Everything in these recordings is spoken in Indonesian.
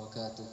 وبركاته.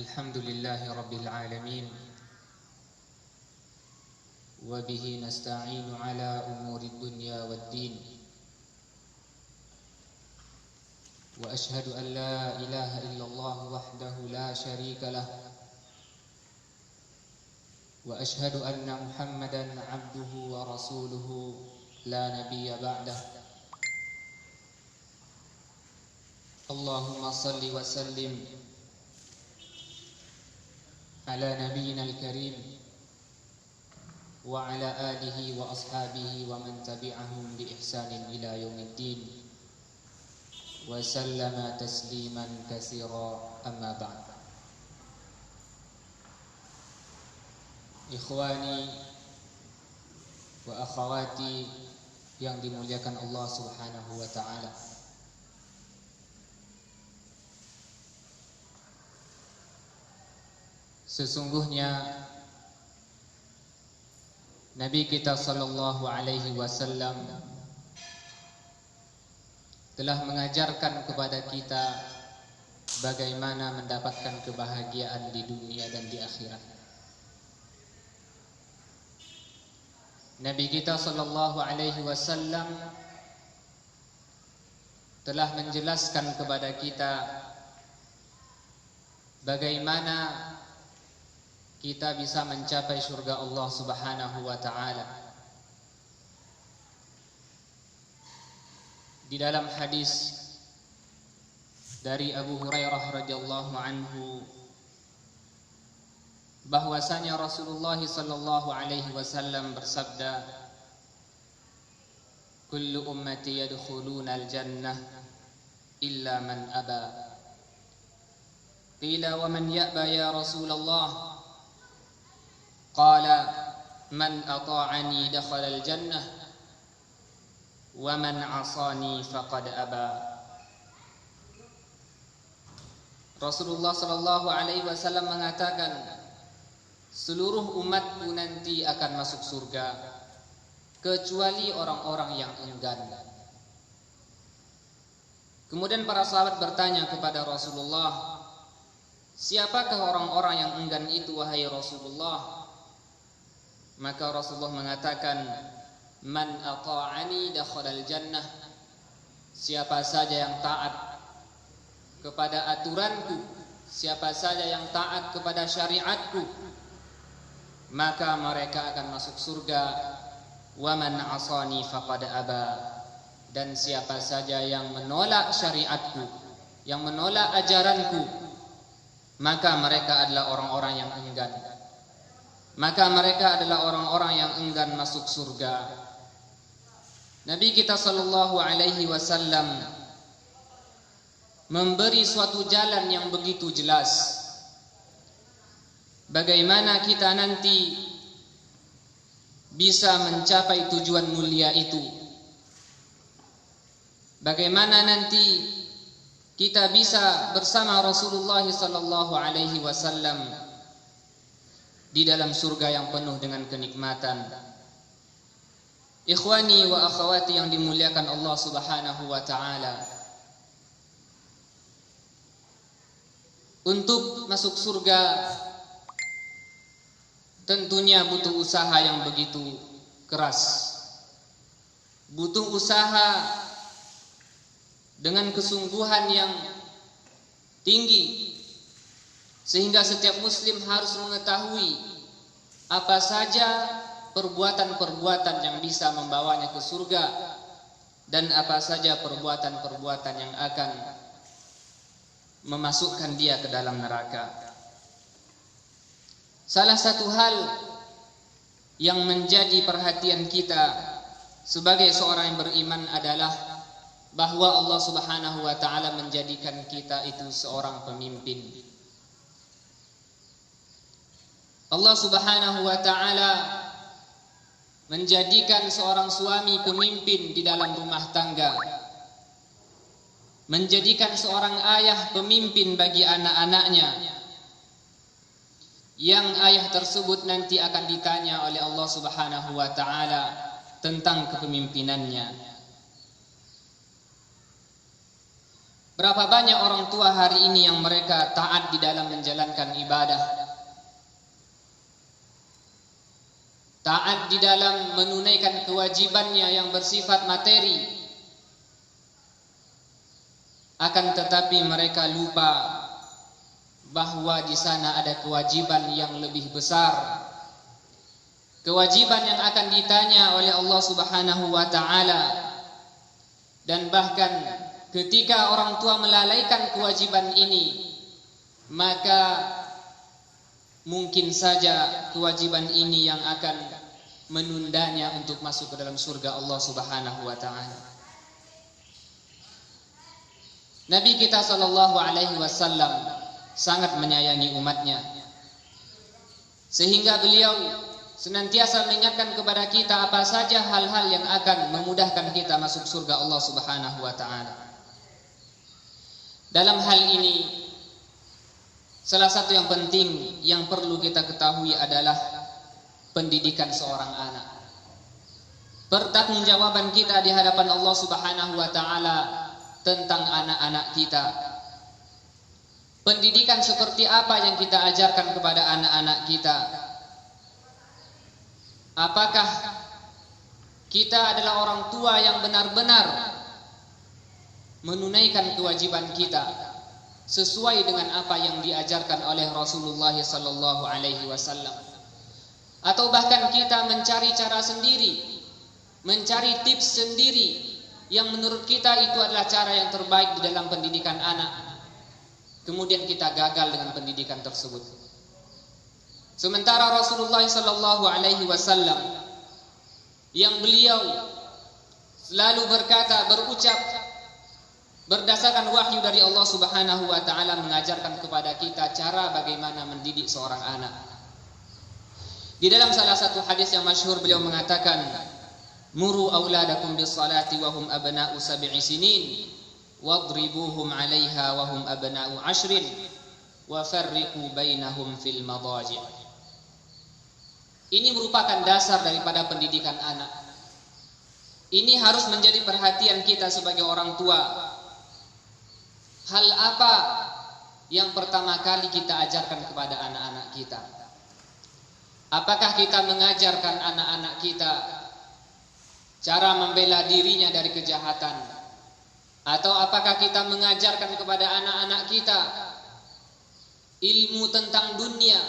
الحمد لله رب العالمين، وبه نستعين على أمور الدنيا والدين، وأشهد أن لا إله إلا الله وحده لا شريك له، وأشهد أن محمدا عبده ورسوله لا نبي بعده. اللهم صل وسلم على نبينا الكريم وعلى آله وأصحابه ومن تبعهم بإحسان إلى يوم الدين، وسلم تسليما كثيرا. أما بعد. Ikhwani wa akhawati yang dimuliakan Allah Subhanahu wa ta'ala, sesungguhnya Nabi kita sallallahu alaihi wasallam telah mengajarkan kepada kita bagaimana mendapatkan kebahagiaan di dunia dan di akhirat. Nabi kita sallallahu alaihi wasallam telah menjelaskan kepada kita bagaimana kita bisa mencapai surga Allah Subhanahu wa ta'ala. Di dalam hadis dari Abu Hurairah radhiyallahu anhu bahwasanya Rasulullah sallallahu alaihi wasallam bersabda, "Kullu ummati yadkhuluna al-jannah illa man aba." Qila wa man ya'ba ya Rasulullah? Qala man ata'ani dakhala al-jannah wa man 'asani faqad aba. Rasulullah sallallahu alaihi wasallam mengatakan, seluruh umatku nanti akan masuk surga kecuali orang-orang yang enggan. Kemudian para sahabat bertanya kepada Rasulullah, siapakah orang-orang yang enggan itu wahai Rasulullah? Maka Rasulullah mengatakan, man ata'ani dakhalal jannah. Siapa saja yang taat kepada aturanku, siapa saja yang taat kepada syariatku, maka mereka akan masuk surga. Wa man 'asani faqad aba. Dan siapa saja yang menolak syariatku, yang menolak ajaranku, maka mereka adalah orang-orang yang enggan. Maka mereka adalah orang-orang yang enggan masuk surga. Nabi kita sallallahu alaihi wasallam memberi suatu jalan yang begitu jelas bagaimana kita nanti bisa mencapai tujuan mulia itu. Bagaimana nanti kita bisa bersama Rasulullah sallallahu alaihi wasallam di dalam surga yang penuh dengan kenikmatan. Ikhwani wa akhawati yang dimuliakan Allah Subhanahu wa ta'ala, untuk masuk surga tentunya butuh usaha yang begitu keras. Butuh usaha dengan kesungguhan yang tinggi, sehingga setiap muslim harus mengetahui apa saja perbuatan-perbuatan yang bisa membawanya ke surga dan apa saja perbuatan-perbuatan yang akan memasukkan dia ke dalam neraka. Salah satu hal yang menjadi perhatian kita sebagai seorang yang beriman adalah bahwa Allah Subhanahu wa ta'ala menjadikan kita itu seorang pemimpin. Allah Subhanahu wa ta'ala menjadikan seorang suami pemimpin di dalam rumah tangga, menjadikan seorang ayah pemimpin bagi anak-anaknya, yang ayah tersebut nanti akan ditanya oleh Allah Subhanahu wa ta'ala tentang kepemimpinannya. Berapa banyak orang tua hari ini yang mereka taat di dalam menjalankan ibadah, taat di dalam menunaikan kewajibannya yang bersifat materi, akan tetapi mereka lupa bahwa di sana ada kewajiban yang lebih besar, kewajiban yang akan ditanya oleh Allah Subhanahu wa taala. Dan bahkan ketika orang tua melalaikan kewajiban ini, maka mungkin saja kewajiban ini yang akan menundanya untuk masuk ke dalam surga Allah Subhanahu wa taala. Nabi kita sallallahu alaihi wasallam sangat menyayangi umatnya, sehingga beliau senantiasa mengingatkan kepada kita apa saja hal-hal yang akan memudahkan kita masuk surga Allah Subhanahu wa taala. Dalam hal ini, salah satu yang penting yang perlu kita ketahui adalah pendidikan seorang anak. Pertanggungjawaban kita di hadapan Allah Subhanahu wa taala tentang anak-anak kita. Pendidikan seperti apa yang kita ajarkan kepada anak-anak kita? Apakah kita adalah orang tua yang benar-benar menunaikan kewajiban kita sesuai dengan apa yang diajarkan oleh Rasulullah sallallahu alaihi wasallam? Atau bahkan kita mencari cara sendiri, mencari tips sendiri yang menurut kita itu adalah cara yang terbaik di dalam pendidikan anak, kemudian kita gagal dengan pendidikan tersebut. Sementara Rasulullah sallallahu alaihi wasallam yang beliau selalu berkata, berucap berdasarkan wahyu dari Allah Subhanahu wa taala, mengajarkan kepada kita cara bagaimana mendidik seorang anak. Di dalam salah satu hadis yang masyhur beliau mengatakan, "Muru auladakum bis salati wa hum abna'u sab'i sinin wadribuhum 'alaiha wa hum abna'u 'ashrin wa farriqu bainahum fil madaji'." Ini merupakan dasar daripada pendidikan anak. Ini harus menjadi perhatian kita sebagai orang tua. Hal apa yang pertama kali kita ajarkan kepada anak-anak kita? Apakah kita mengajarkan anak-anak kita cara membela dirinya dari kejahatan? Atau apakah kita mengajarkan kepada anak-anak kita ilmu tentang dunia?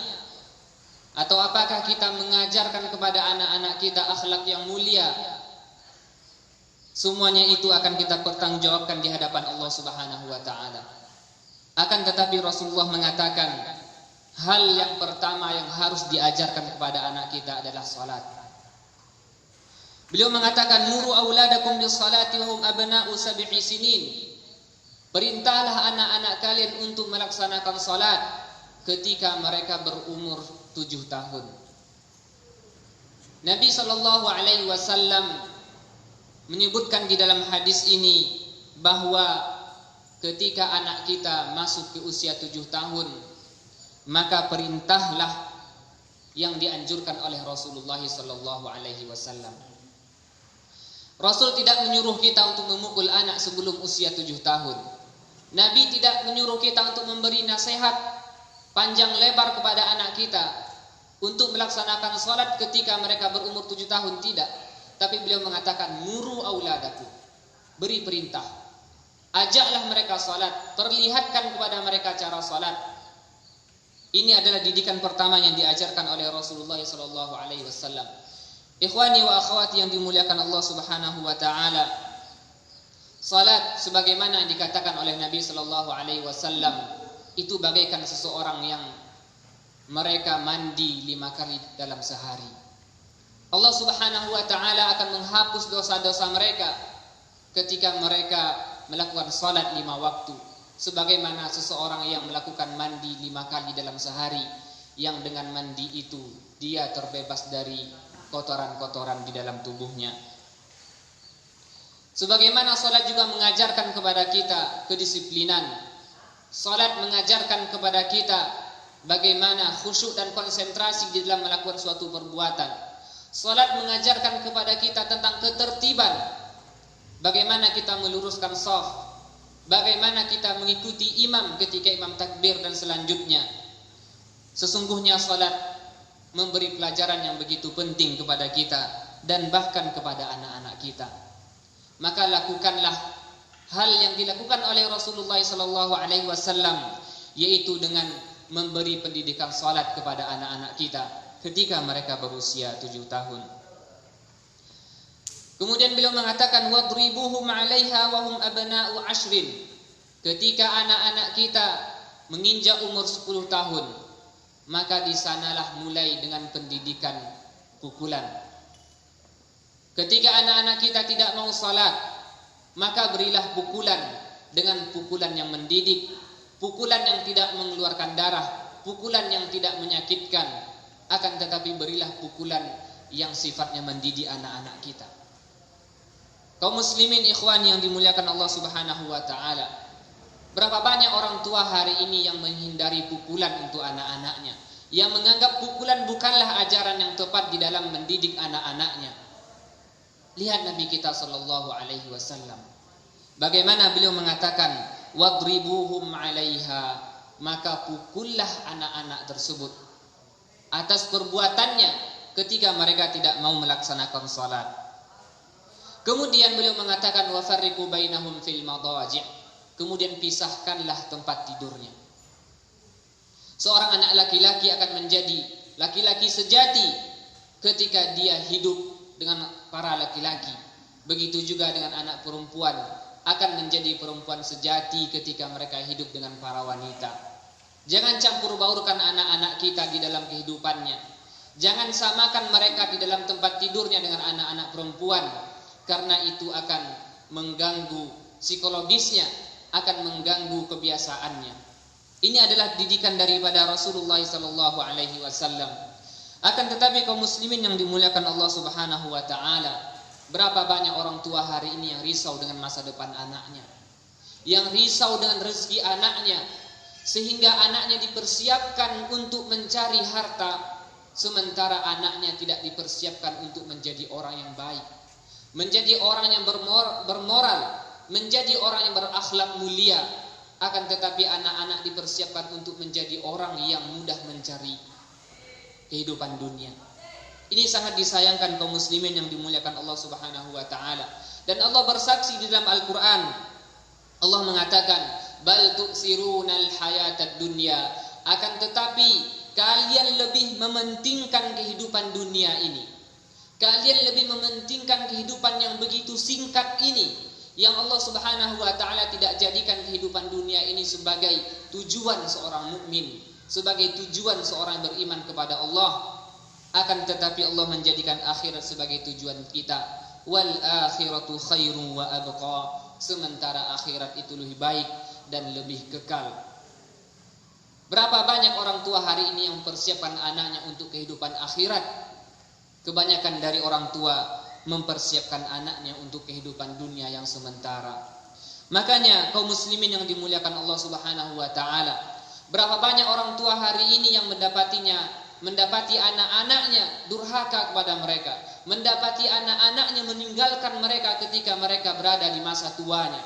Atau apakah kita mengajarkan kepada anak-anak kita akhlak yang mulia? Semuanya itu akan kita pertanggungjawabkan di hadapan Allah Subhanahu wa taala. Akan tetapi Rasulullah mengatakan, hal yang pertama yang harus diajarkan kepada anak kita adalah salat. Beliau mengatakan, "Muru auladakum bis salati wa hum abna'u sab'i sinin." Perintahlah anak-anak kalian untuk melaksanakan salat ketika mereka berumur 7 tahun. Nabi sallallahu alaihi wasallam menyebutkan di dalam hadis ini bahwa ketika anak kita masuk ke usia 7 tahun, maka perintahlah yang dianjurkan oleh Rasulullah sallallahu alaihi wasallam. Rasul tidak menyuruh kita untuk memukul anak sebelum usia 7 tahun. Nabi tidak menyuruh kita untuk memberi nasihat panjang lebar kepada anak kita untuk melaksanakan salat ketika mereka berumur 7 tahun, tidak. Tapi beliau mengatakan, muru auladaku, beri perintah, ajaklah mereka salat, perlihatkan kepada mereka cara salat. Ini adalah didikan pertama yang diajarkan oleh Rasulullah sallallahu alaihi wasallam. Ikhwani wa akhwati yang dimuliakan Allah Subhanahu wa taala, salat sebagaimana yang dikatakan oleh Nabi sallallahu alaihi wasallam itu bagaikan seseorang yang mereka mandi 5 kali dalam sehari. Allah Subhanahu wa taala akan menghapus dosa-dosa mereka ketika mereka melakukan salat 5 waktu, sebagaimana seseorang yang melakukan mandi 5 kali dalam sehari, yang dengan mandi itu dia terbebas dari kotoran-kotoran di dalam tubuhnya. Sebagaimana salat juga mengajarkan kepada kita kedisiplinan. Salat mengajarkan kepada kita bagaimana khusyuk dan konsentrasi di dalam melakukan suatu perbuatan. Salat mengajarkan kepada kita tentang ketertiban, bagaimana kita meluruskan shaf, Bagaimana kita mengikuti imam ketika imam takbir dan selanjutnya. Sesungguhnya salat memberi pelajaran yang begitu penting kepada kita dan bahkan kepada anak-anak kita. Maka lakukanlah hal yang dilakukan oleh Rasulullah SAW, yaitu dengan memberi pendidikan salat kepada anak-anak kita ketika mereka berusia 7 tahun. Kemudian beliau mengatakan wadribuhum 'alaiha wa hum abna'u 'ashrin. Ketika anak-anak kita menginjak umur 10 tahun, maka di sanalah mulai dengan pendidikan pukulan. Ketika anak-anak kita tidak mau salat, maka berilah pukulan dengan pukulan yang mendidik, pukulan yang tidak mengeluarkan darah, pukulan yang tidak menyakitkan, akan tetapi berilah pukulan yang sifatnya mendidik anak-anak kita. Kaum muslimin ikhwan yang dimuliakan Allah Subhanahu wa taala, berapa banyak orang tua hari ini yang menghindari pukulan untuk anak-anaknya, yang menganggap pukulan bukanlah ajaran yang tepat di dalam mendidik anak-anaknya. Lihat Nabi kita sallallahu alaihi wasallam, bagaimana beliau mengatakan wadribuhum 'alaiha, maka pukullah anak-anak tersebut atas perbuatannya ketika mereka tidak mau melaksanakan salat. Kemudian beliau mengatakan wa farriqu bainahum fil madaji', kemudian pisahkanlah tempat tidurnya. Seorang anak laki-laki akan menjadi laki-laki sejati ketika dia hidup dengan para laki-laki. Begitu juga dengan anak perempuan akan menjadi perempuan sejati ketika mereka hidup dengan para wanita. Jangan campur baurkan anak-anak kita di dalam kehidupannya. Jangan samakan mereka di dalam tempat tidurnya dengan anak-anak perempuan, karena itu akan mengganggu psikologisnya, akan mengganggu kebiasaannya. Ini adalah didikan daripada Rasulullah SAW. Akan tetapi kaum muslimin yang dimuliakan Allah Subhanahu wa taala, berapa banyak orang tua hari ini yang risau dengan masa depan anaknya, yang risau dengan rezeki anaknya, sehingga anaknya dipersiapkan untuk mencari harta, sementara anaknya tidak dipersiapkan untuk menjadi orang yang baik, menjadi orang yang bermoral, menjadi orang yang berakhlak mulia. Akan tetapi anak-anak dipersiapkan untuk menjadi orang yang mudah mencari kehidupan dunia. Ini sangat disayangkan kaum muslimin yang dimuliakan Allah Subhanahu wa taala. Dan Allah bersaksi di dalam Al-Qur'an. Allah mengatakan, "Bal tu'sirunal hayatad dunya." Akan tetapi kalian lebih mementingkan kehidupan dunia ini. Kalian lebih mementingkan kehidupan yang begitu singkat ini, yang Allah Subhanahu wa taala tidak jadikan kehidupan dunia ini sebagai tujuan seorang mukmin, sebagai tujuan seorang beriman kepada Allah. Akan tetapi Allah menjadikan akhirat sebagai tujuan kita. Wal akhiratu khairun wa abqa. Sementara akhirat itu lebih baik dan lebih kekal. Berapa banyak orang tua hari ini yang mempersiapkan anaknya untuk kehidupan akhirat? Kebanyakan dari orang tua mempersiapkan anaknya untuk kehidupan dunia yang sementara. Makanya kaum muslimin yang dimuliakan Allah Subhanahu wa taala, berapa banyak orang tua hari ini yang mendapati anak-anaknya durhaka kepada mereka, mendapati anak-anaknya meninggalkan mereka ketika mereka berada di masa tuanya.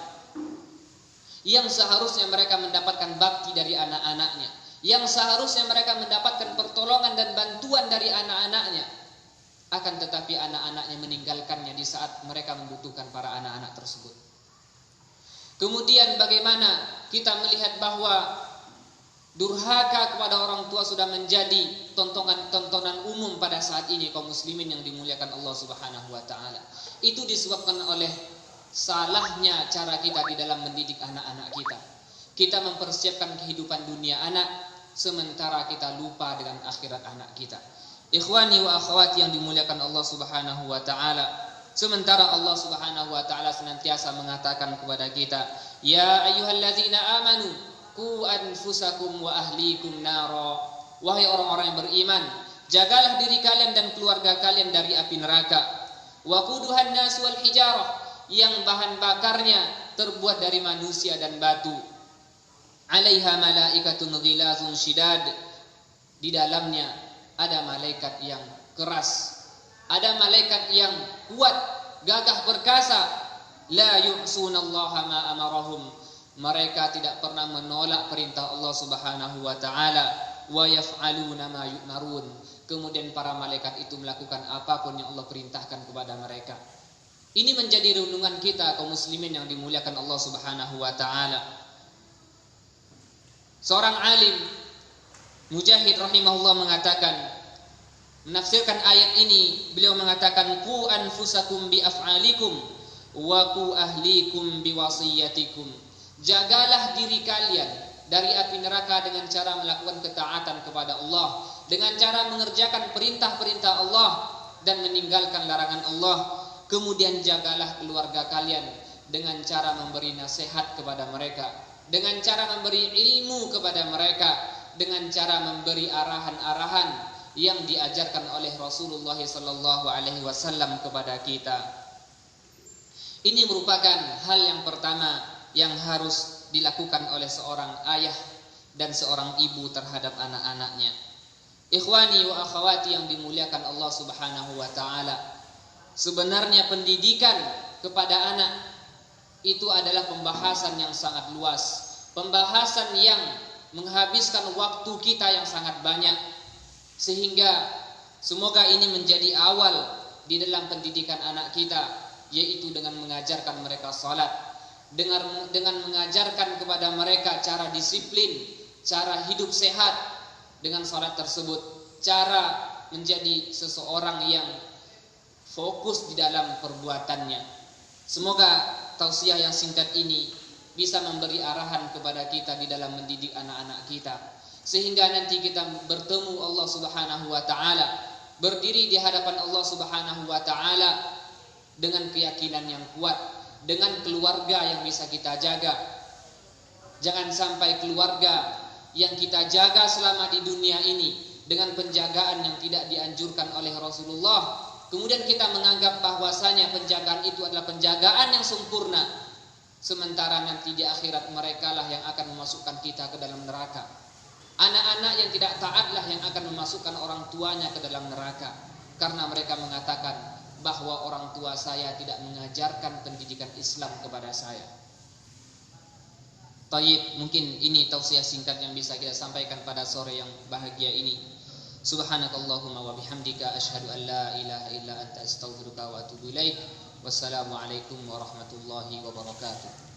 Yang seharusnya mereka mendapatkan bakti dari anak-anaknya, yang seharusnya mereka mendapatkan pertolongan dan bantuan dari anak-anaknya. Akan tetapi anak-anaknya meninggalkannya di saat mereka membutuhkan para anak-anak tersebut. Kemudian bagaimana kita melihat bahwa durhaka kepada orang tua sudah menjadi tontonan umum pada saat ini kaum muslimin yang dimuliakan Allah Subhanahu wa taala. Itu disebabkan oleh salahnya cara kita di dalam mendidik anak-anak kita. Kita mempersiapkan kehidupan dunia anak, sementara kita lupa dengan akhirat anak kita. Ikhwani wa akhwati yang dimuliakan Allah Subhanahu wa taala, sementara Allah Subhanahu wa taala senantiasa mengatakan kepada kita, ya ayyuhalladzina amanu qu anfusakum wa ahlikum nara. Wahai orang-orang yang beriman, jagalah diri kalian dan keluarga kalian dari api neraka. Wa quduhan nas wal hijarah, yang bahan bakarnya terbuat dari manusia dan batu. Alaiha malaikatun ghilazun shidad, di dalamnya ada malaikat yang keras, ada malaikat yang kuat, gagah perkasa. La yu'sunallaha ma amarahum, mereka tidak pernah menolak perintah Allah Subhanahu wa taala, wa yaf'aluna ma yu'marun. Kemudian para malaikat itu melakukan apapun yang Allah perintahkan kepada mereka. Ini menjadi renungan kita kaum muslimin yang dimuliakan Allah Subhanahu wa taala. Seorang alim Mujahid rahimahullah mengatakan, menafsirkan ayat ini, beliau mengatakan qu anfusakum bi af'alikum wa qu ahlikum bi wasiyatikum. Jagalah diri kalian dari api neraka dengan cara melakukan ketaatan kepada Allah, dengan cara mengerjakan perintah-perintah Allah dan meninggalkan larangan Allah. Kemudian jagalah keluarga kalian dengan cara memberi nasihat kepada mereka, dengan cara memberi ilmu kepada mereka, dengan cara memberi arahan-arahan yang diajarkan oleh Rasulullah sallallahu alaihi wasallam kepada kita. Ini merupakan hal yang pertama yang harus dilakukan oleh seorang ayah dan seorang ibu terhadap anak-anaknya. Ikhwani wa akhwati yang dimuliakan Allah Subhanahu wa taala, sebenarnya pendidikan kepada anak itu adalah pembahasan yang sangat luas, pembahasan yang menghabiskan waktu kita yang sangat banyak, sehingga semoga ini menjadi awal di dalam pendidikan anak kita, yaitu dengan mengajarkan mereka salat, dengan mengajarkan kepada mereka cara disiplin, cara hidup sehat dengan salat tersebut, cara menjadi seseorang yang fokus di dalam perbuatannya. Semoga tausiah yang singkat ini bisa memberi arahan kepada kita di dalam mendidik anak-anak kita, sehingga nanti kita bertemu Allah Subhanahu wa taala, berdiri di hadapan Allah Subhanahu wa taala dengan keyakinan yang kuat, dengan keluarga yang bisa kita jaga. Jangan sampai keluarga yang kita jaga selama di dunia ini dengan penjagaan yang tidak dianjurkan oleh Rasulullah, kemudian kita menganggap bahwasanya penjagaan itu adalah penjagaan yang sempurna, sementara nanti di akhirat merekalah yang akan memasukkan kita ke dalam neraka. Anak-anak yang tidak taatlah yang akan memasukkan orang tuanya ke dalam neraka, karena mereka mengatakan bahwa orang tua saya tidak mengajarkan pendidikan Islam kepada saya. Tayyib, mungkin ini tausiah singkat yang bisa kita sampaikan pada sore yang bahagia ini. Subhanakallahumma wa bihamdika asyhadu an la ilaha illa anta astaghfiruka wa atubu ilaik. Wassalamualaikum warahmatullahi wabarakatuh.